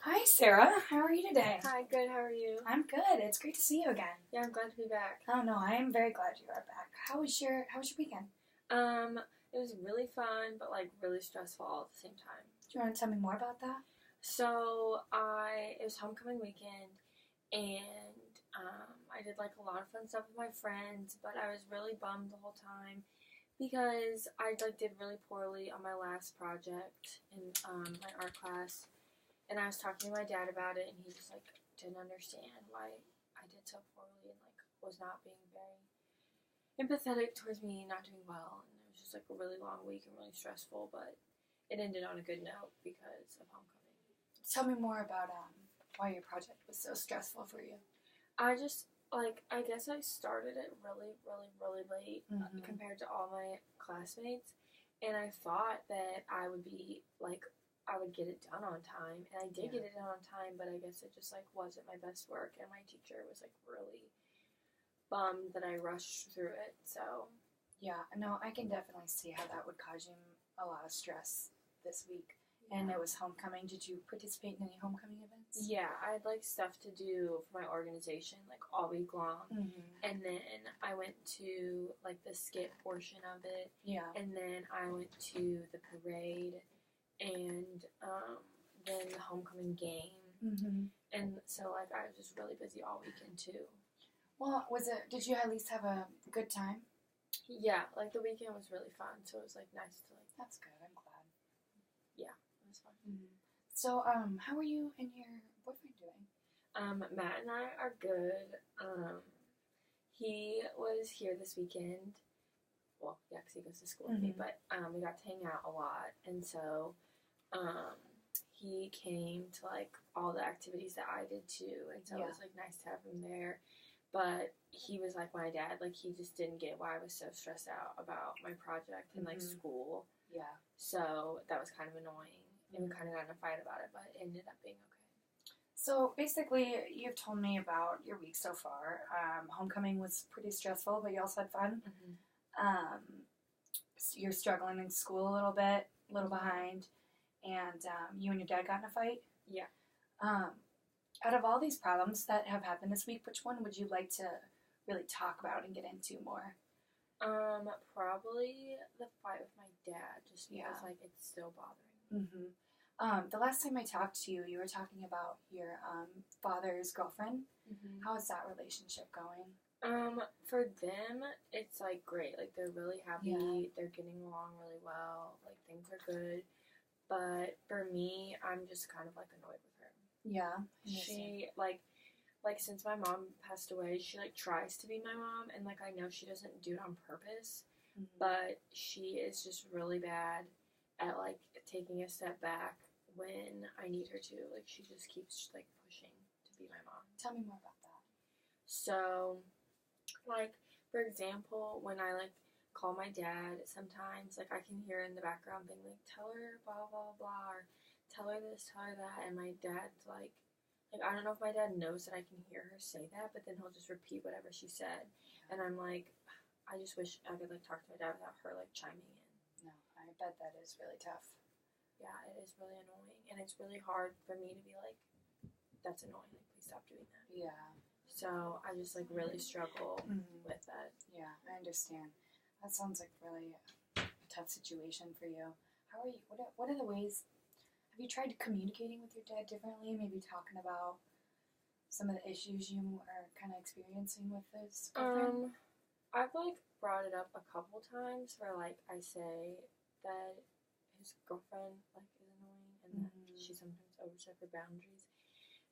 Hi, Sarah. How are you today? Hi, good. How are you? I'm good. It's great to see you again. Yeah, I'm glad to be back. Oh no, I am very glad you are back. How was your weekend? It was really fun, but really stressful all at the same time. Do you want to tell me more about that? So it was homecoming weekend, and I did a lot of fun stuff with my friends, but I was really bummed the whole time because I did really poorly on my last project in my art class, and I was talking to my dad about it, and he just didn't understand why I did so poorly and was not being very empathetic towards me not doing well, and it was just a really long week and really stressful, but it ended on a good note because of homecoming. Tell me more about why your project was so stressful for you. I just I guess I started it really late compared to all my classmates, and I thought that I would be I would get it done on time, and I did get it done on time, but I guess it just wasn't my best work, and my teacher was really bummed that I rushed through it. So yeah, no, I can definitely see how that would cause you a lot of stress this week. And it was homecoming. Did you participate in any homecoming events? Yeah, I had stuff to do for my organization all week long, and then I went to the skit portion of it. Yeah, and then I went to the parade, and then the homecoming game, and so I was just really busy all weekend too. Well, did you at least have a good time? Yeah, the weekend was really fun, so it was nice to That's good. I'm glad. Yeah, it was fun. So, how are you and your boyfriend doing? Matt and I are good. He was here this weekend. Well, yeah, because he goes to school with me, but we got to hang out a lot, and so he came to all the activities that I did too, and so it was nice to have him there. But he was like my dad, he just didn't get why I was so stressed out about my project and school. Yeah. So that was kind of annoying, and we kind of got in a fight about it, but it ended up being okay. So basically, you've told me about your week so far. Homecoming was pretty stressful, but you also had fun. You're struggling in school a little bit, a little behind, and you and your dad got in a fight? Yeah. Out of all these problems that have happened this week, which one would you like to really talk about and get into more? Probably the fight with my dad, just because it's still bothering me. The last time I talked to you, you were talking about your father's girlfriend. How is that relationship going? For them, it's great. They're really happy. Yeah. They're getting along really well. Things are good. But for me, I'm just kind of annoyed with her. Yeah. She since my mom passed away, she tries to be my mom, and I know she doesn't do it on purpose, but she is just really bad at taking a step back when I need her to. She just keeps pushing to be my mom. Tell me more about that. So, for example, when I call my dad, sometimes I can hear in the background being tell her blah blah blah, or tell her this, tell her that, and my dad's I don't know if my dad knows that I can hear her say that, but then he'll just repeat whatever she said, and I'm I just wish I could talk to my dad without her chiming in. No, I bet that is really tough. Yeah, it is really annoying, and it's really hard for me to be that's annoying, please stop doing that. Yeah. So I just really struggle with that. Yeah, I understand. That sounds really a tough situation for you. How are you? What are the ways? Have you tried communicating with your dad differently? Maybe talking about some of the issues you are kind of experiencing with this girlfriend? I've brought it up a couple times where I say that his girlfriend is annoying and that she sometimes oversteps her boundaries,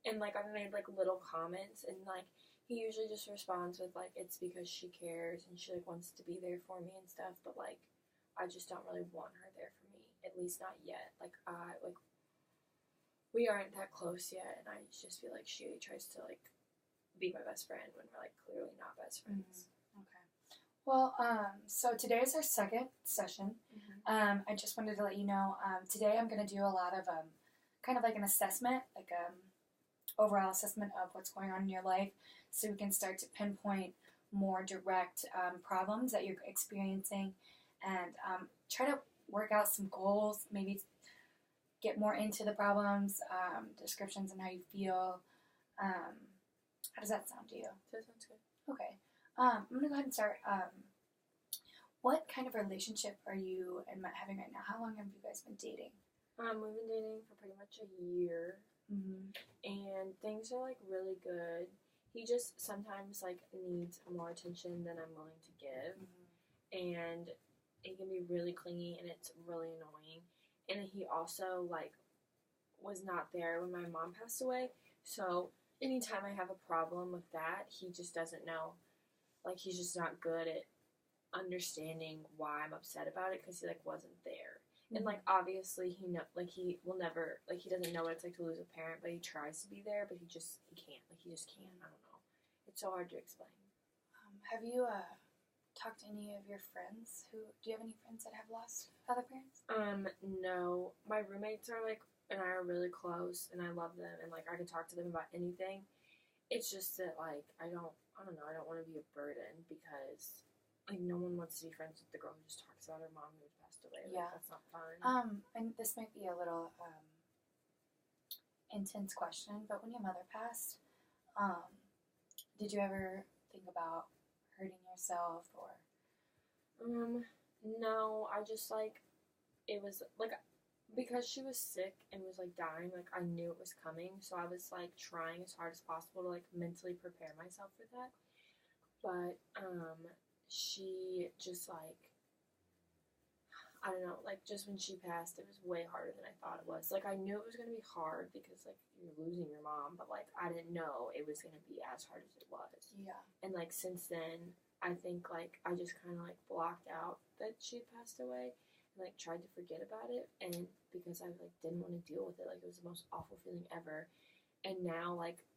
and I've made little comments, and he usually just responds with it's because she cares and she wants to be there for me and stuff, but I just don't really want her there for me, at least not yet. We aren't that close yet, and I just feel she tries to be my best friend when we're clearly not best friends. Okay. Well, so today is our second session. I just wanted to let you know, today I'm going to do a lot of kind of an assessment, overall assessment of what's going on in your life, so we can start to pinpoint more direct problems that you're experiencing, and try to work out some goals, maybe get more into the problems, descriptions, and how you feel. How does that sound to you? That sounds good. Okay. I'm gonna go ahead and start. What kind of relationship are you and Matt having right now? How long have you guys been dating? We've been dating for pretty much a year, and things are like really good. He just sometimes like needs more attention than I'm willing to give, and he can be really clingy, and it's really annoying. And he also like was not there when my mom passed away, so anytime I have a problem with that, he just doesn't know. Like, he's just not good at understanding why I'm upset about it because he like wasn't there. And like obviously he will never, like, he doesn't know what it's like to lose a parent, but he tries to be there, but he just can't. Like, he just can't. I don't know. It's so hard to explain. Have you talked to any of your friends do you have any friends that have lost other parents? No. My roommates are like, and I are really close, and I love them, and like I can talk to them about anything. It's just that like I don't know, I don't want to be a burden because like no one wants to be friends with the girl who just talks about her mom who passed away. Like, Yeah. that's not fun. And this might be a little intense question, but when your mother passed, did you ever think about hurting yourself or? No, I just like, it was like, because she was sick and was like dying, like I knew it was coming, so I was like trying as hard as possible to like mentally prepare myself for that. But she just like, I don't know, like just when she passed, it was way harder than I thought it was. Like I knew it was gonna be hard because like you're losing your mom, but like I didn't know it was gonna be as hard as it was. Yeah. And like since then, I think like I just kind of like blocked out that she had passed away and like tried to forget about it, and because I like didn't want to deal with it, like it was the most awful feeling ever. And now like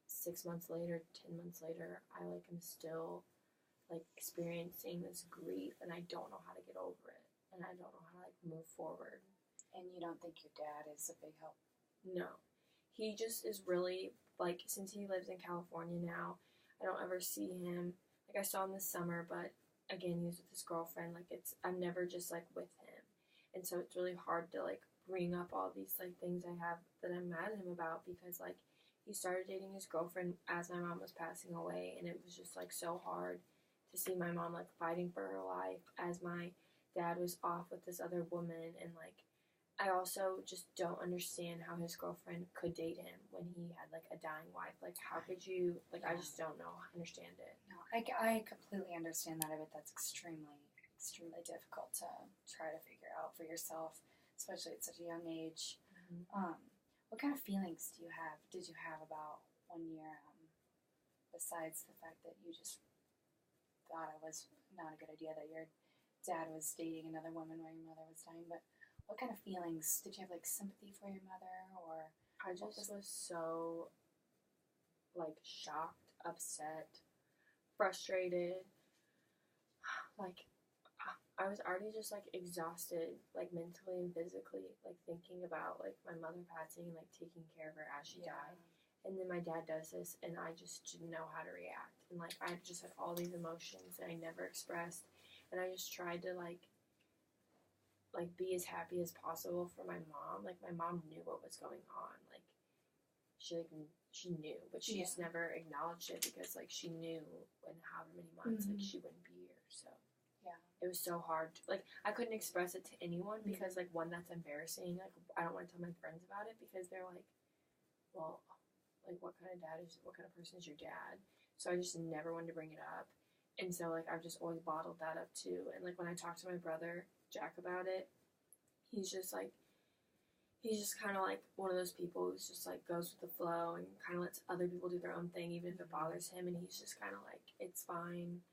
6 months later, 10 months later, I like am still like experiencing this grief, and I don't know how to get over it, and I don't know how to like move forward. And you don't think your dad is a big help? No, he just is really like, since he lives in California now, I don't ever see him. Like I saw him this summer, but again, he's with his girlfriend. Like I'm never just like with him, and so it's really hard to like bring up all these like things I have that I'm mad at him about, because like he started dating his girlfriend as my mom was passing away, and it was just like so hard to see my mom like fighting for her life as my dad was off with this other woman. And like I also just don't understand how his girlfriend could date him when he had like a dying wife. Like how could you, like, I just don't know, understand it. No, I completely understand that. I bet that's extremely difficult to try to figure out for yourself, especially at such a young age. What kind of feelings did you have about 1 year, besides the fact that you just thought it was not a good idea that your dad was dating another woman while your mother was dying, but what kind of feelings? Did you have like sympathy for your mother, or? I just was so like shocked, upset, frustrated. Like I was already just like exhausted, like mentally and physically, like thinking about like my mother passing and like taking care of her as she died. And then my dad does this, and I just didn't know how to react. And like I just had all these emotions that I never expressed, and I just tried to like be as happy as possible for my mom. Like my mom knew what was going on. Like she knew, but she just never acknowledged it because like she knew in however many months like she wouldn't be here. So it was so hard. Like I couldn't express it to anyone because like, one, that's embarrassing. Like I don't want to tell my friends about it because they're like, well, like what kind of person is your dad? So I just never wanted to bring it up. And so like I've just always bottled that up too. And like when I talk to my brother Jack about it, he's just kind of like one of those people who's just like goes with the flow and kind of lets other people do their own thing even if it bothers him. And he's just kind of like, it's fine.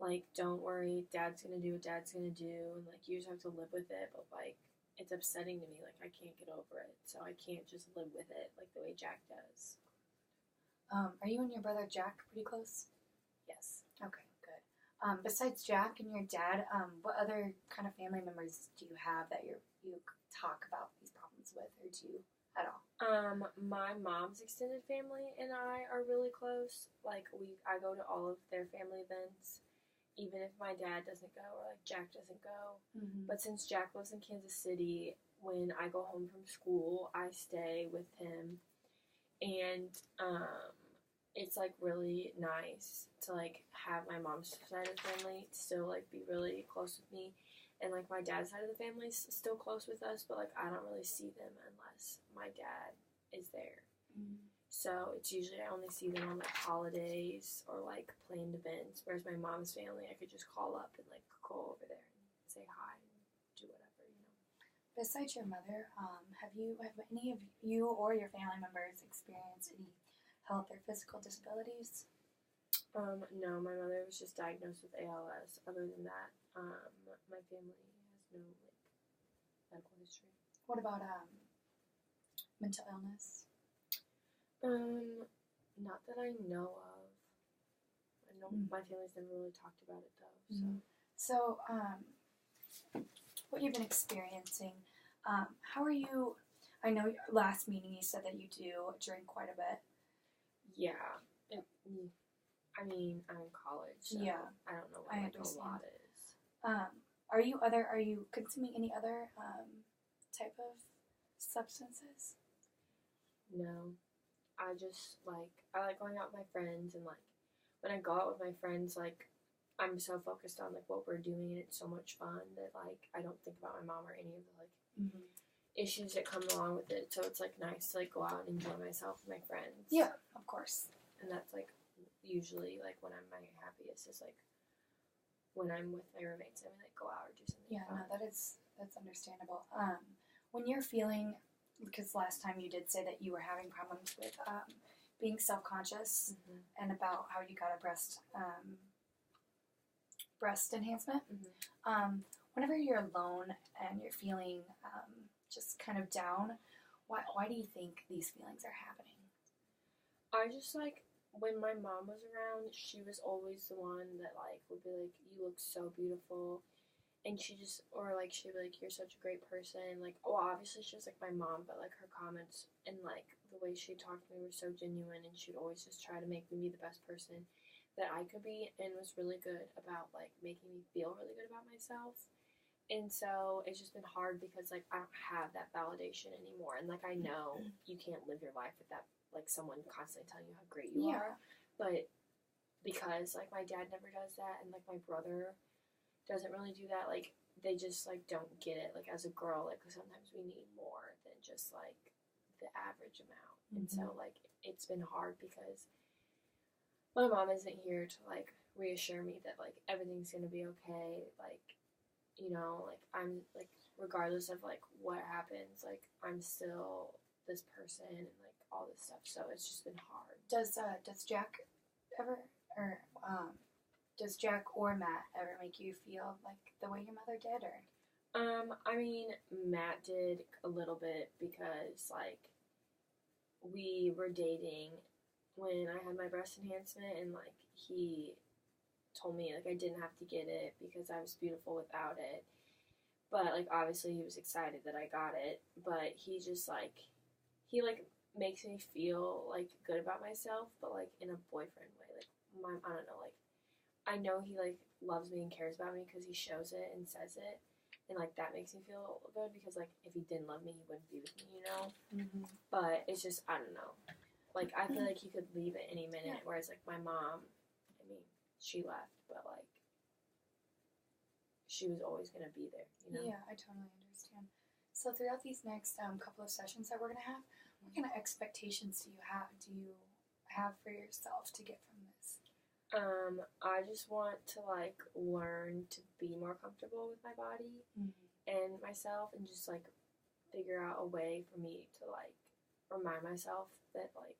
Like, don't worry, dad's gonna do what dad's gonna do, and like you just have to live with it. But like, it's upsetting to me. Like I can't get over it, so I can't just live with it like the way Jack does. Are you and your brother Jack pretty close? Yes. Okay, good. Besides Jack and your dad, what other kind of family members do you have that you talk about these problems with, or do you at all? My mom's extended family and I are really close. Like I go to all of their family events, even if my dad doesn't go or like Jack doesn't go. But since Jack lives in Kansas City, when I go home from school, I stay with him, and it's like really nice to like have my mom's side of the family still like be really close with me, and like my dad's side of the family's still close with us, but like I don't really see them unless my dad is there. So it's usually I only see them on like holidays or like planned events, whereas my mom's family I could just call up and like go over there and say hi and do whatever, you know. Besides your mother, have any of you or your family members experienced any health or physical disabilities? No, my mother was just diagnosed with ALS. Other than that, my family has no like medical history. What about mental illness? Not that I know of. I know my family's never really talked about it though. So, what you've been experiencing, how are you? I know last meeting you said that you do drink quite a bit. Yeah. I mean, I'm in college, so yeah, I don't know what like, a lot is. Are you consuming any other type of substances? No. I like going out with my friends, and like when I go out with my friends, like I'm so focused on like what we're doing, and it's so much fun that like I don't think about my mom or any of the like issues that come along with it. So it's like nice to like go out and enjoy myself with my friends. Yeah, of course. And that's like usually like when I'm my happiest is like when I'm with my roommates and we like go out or do something. Yeah, fun. no, that's understandable. When you're feeling, because last time you did say that you were having problems with being self-conscious and about how you got a breast enhancement. Whenever you're alone and you're feeling just kind of down, why do you think these feelings are happening? I just like when my mom was around, she was always the one that like would be like, "You look so beautiful," and she'd be like, "You're such a great person." Like, oh, obviously she was like my mom, but like her comments and like the way she talked to me were so genuine, and she'd always just try to make me be the best person that I could be, and was really good about like making me feel really good about myself. And so it's just been hard because like I don't have that validation anymore, and like I know you can't live your life with that like someone constantly telling you how great you are, but because like my dad never does that, and like my brother doesn't really do that, like they just like don't get it. Like as a girl, like sometimes we need more than just like the average amount, and so like it's been hard because my mom isn't here to like reassure me that like everything's gonna be okay, like, you know, like I'm like regardless of like what happens, like I'm still this person and like all this stuff. So it's just been hard. Does Jack ever does Jack or Matt ever make you feel like the way your mother did, or? I mean, Matt did a little bit because like we were dating when I had my breast enhancement, and like he told me like I didn't have to get it because I was beautiful without it. But like obviously he was excited that I got it, but he just like makes me feel like good about myself, but like in a boyfriend way. Like I don't know, like I know he like loves me and cares about me because he shows it and says it, and like that makes me feel good because like if he didn't love me, he wouldn't be with me, you know. But it's just I don't know. Like I feel like he could leave at any minute, whereas like my mom, I mean, she left, but like she was always gonna be there, you know. Yeah, I totally understand. So throughout these next couple of sessions that we're gonna have, what kind of expectations do you have for yourself to get from this? I just want to like learn to be more comfortable with my body and myself, and just like figure out a way for me to like remind myself that like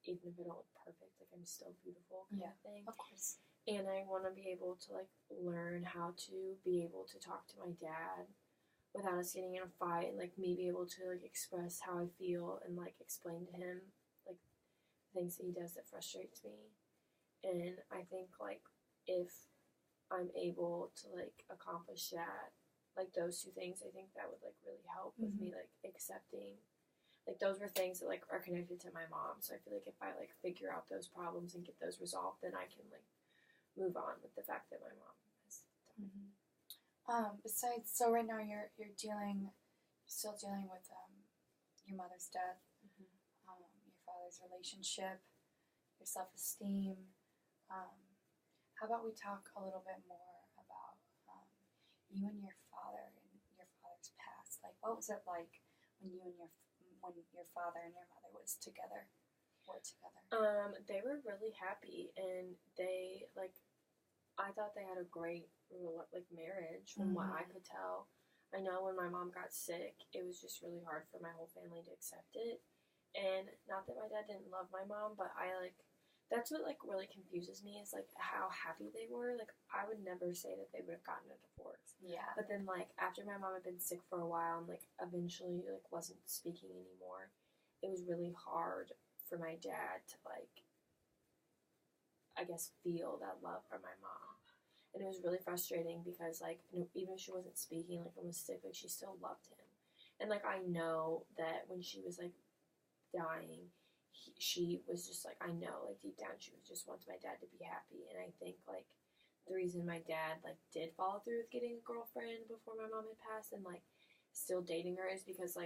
even if I don't look perfect, like I'm still beautiful kind of thing. Of course. And I want to be able to like learn how to be able to talk to my dad without us getting in a fight, and like me be able to like express how I feel and like explain to him like things that he does that frustrates me. And I think like if I'm able to like accomplish that, like those two things, I think that would like really help with me like accepting, like those were things that like are connected to my mom. So I feel like if I like figure out those problems and get those resolved, then I can like move on with the fact that my mom has died. Besides, so right now you're dealing still dealing with your mother's death, Mhm. your father's relationship, your self-esteem. How about we talk a little bit more about you and your father and your father's past? Like, what was it like when your father and your mother were together? They were really happy, and they I thought they had a great marriage from what I could tell. I know when my mom got sick, it was just really hard for my whole family to accept it. And not that my dad didn't love my mom, but that's what really confuses me is how happy they were. I would never say that they would have gotten a divorce. Yeah. But then after my mom had been sick for a while and eventually wasn't speaking anymore, it was really hard for my dad to I guess feel that love from my mom. And it was really frustrating because even if she wasn't speaking and was sick, she still loved him. And I know that when she was dying, she was just I know deep down she was just wants my dad to be happy. And I think the reason my dad did follow through with getting a girlfriend before my mom had passed and still dating her is because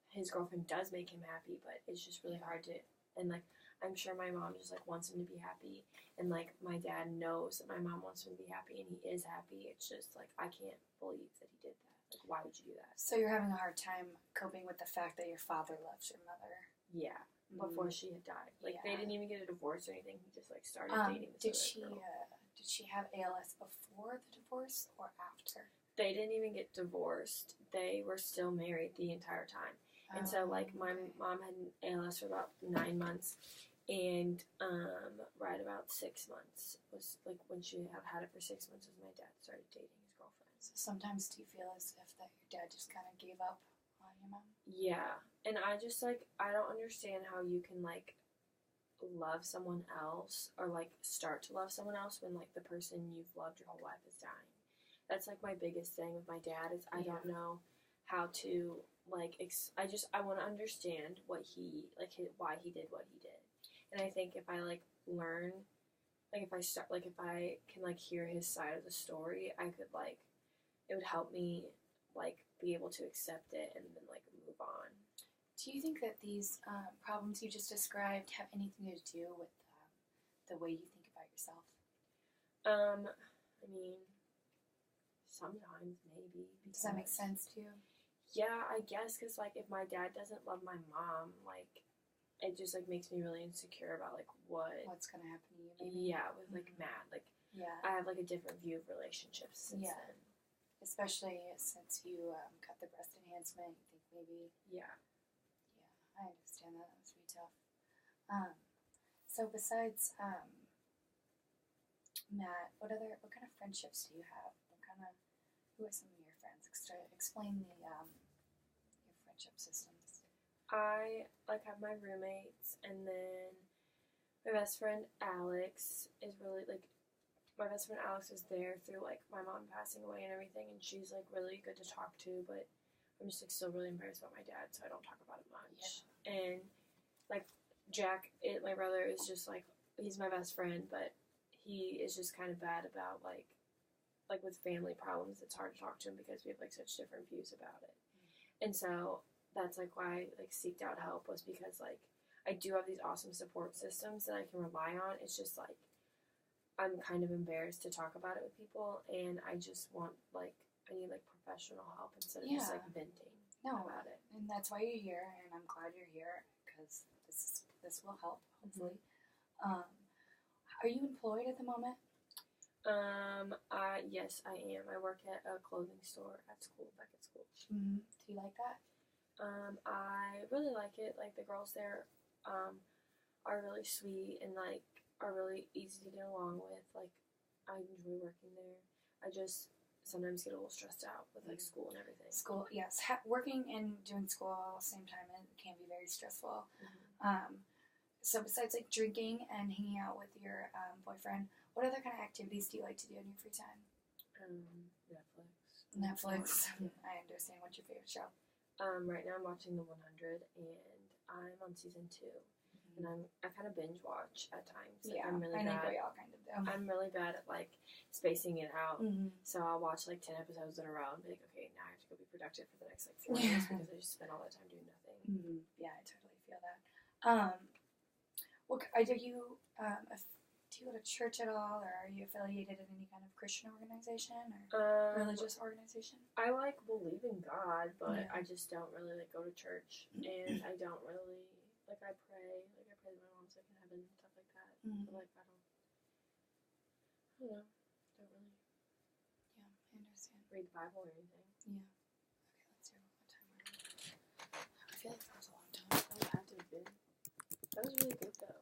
his girlfriend does make him happy, but it's just really hard to. And I'm sure my mom just wants him to be happy, and my dad knows that my mom wants him to be happy, and he is happy. It's just I can't believe that he did that. Why would you do that? So you're having a hard time coping with the fact that your father loves your mother. Yeah, before she had died. They didn't even get a divorce or anything. He just started dating this other girl. Did she have ALS before the divorce or after? They didn't even get divorced. They were still married the entire time. And so, my mom had ALS for about 9 months, and right about 6 months was when she had it for 6 months was my dad started dating his girlfriend. So sometimes do you feel as if that your dad just kind of gave up on your mom? Yeah, and I just I don't understand how you can love someone else or start to love someone else when the person you've loved your whole life is dying. That's my biggest thing with my dad is I don't know how to I want to understand what he why he did what he did. And I think if I learn if I start if I can hear his side of the story, I could it would help me be able to accept it and then move on. Do you think that these problems you just described have anything to do with the way you think about yourself? I mean, sometimes maybe. Does that make sense to you? Yeah, I guess, because, if my dad doesn't love my mom, it just, makes me really insecure about, what's going to happen to you, maybe? Yeah, with, Matt. Yeah. I have, a different view of relationships since then. Especially since you got the breast enhancement, you think maybe... Yeah. Yeah, I understand that. That was really tough. So besides Matt, what kind of friendships do you have? Who are some of your friends? Explain your friendship systems. I have my roommates, and then my best friend Alex is really my best friend Alex is there through my mom passing away and everything, and she's really good to talk to, but I'm just still really embarrassed about my dad, so I don't talk about it much. Yeah. And Jack, my brother, is just he's my best friend, but he is just kind of bad about with family problems. It's hard to talk to him because we have such different views about it. And so that's why I seeked out help, was because I do have these awesome support systems that I can rely on. It's just I'm kind of embarrassed to talk about it with people, and I just want I need professional help instead of just venting about it. And that's why you're here, and I'm glad you're here because this will help, hopefully. Mm-hmm. Are you employed at the moment? Yes, I am. I work at a clothing store back at school. Mm-hmm. Do you like that? I really like it. The girls there, are really sweet and, are really easy to get along with. I enjoy working there. I just sometimes get a little stressed out with, school and everything. School, yes. Working and doing school all at the same time, it can be very stressful. Mm-hmm. So besides, drinking and hanging out with your boyfriend, what other kind of activities do you like to do in your free time? Netflix. Yeah. I understand. What's your favorite show? Right now I'm watching The 100, and I'm on season 2. Mm-hmm. and I kind of binge watch at times. Like, Yeah, I'm really I think bad. we all kind of do. I'm really bad at like spacing it out. Mm-hmm. So I'll watch like 10 episodes in a row and be like, okay, now I have to go be productive for the next like 4 days because I just spent all that time doing nothing. Mm-hmm. Yeah, I totally feel that. Do you go to church at all, or are you affiliated in any kind of Christian organization or religious organization? I like believe in God, but Yeah. I just don't really like go to church, and I don't really like I pray that my mom's like in heaven and stuff like that. Mm-hmm. But like I don't know, don't really Yeah, I understand. read the Bible or anything. Yeah. Okay, let's see what time we're on. I feel like that was a long time. That would have to have been. That was really good though.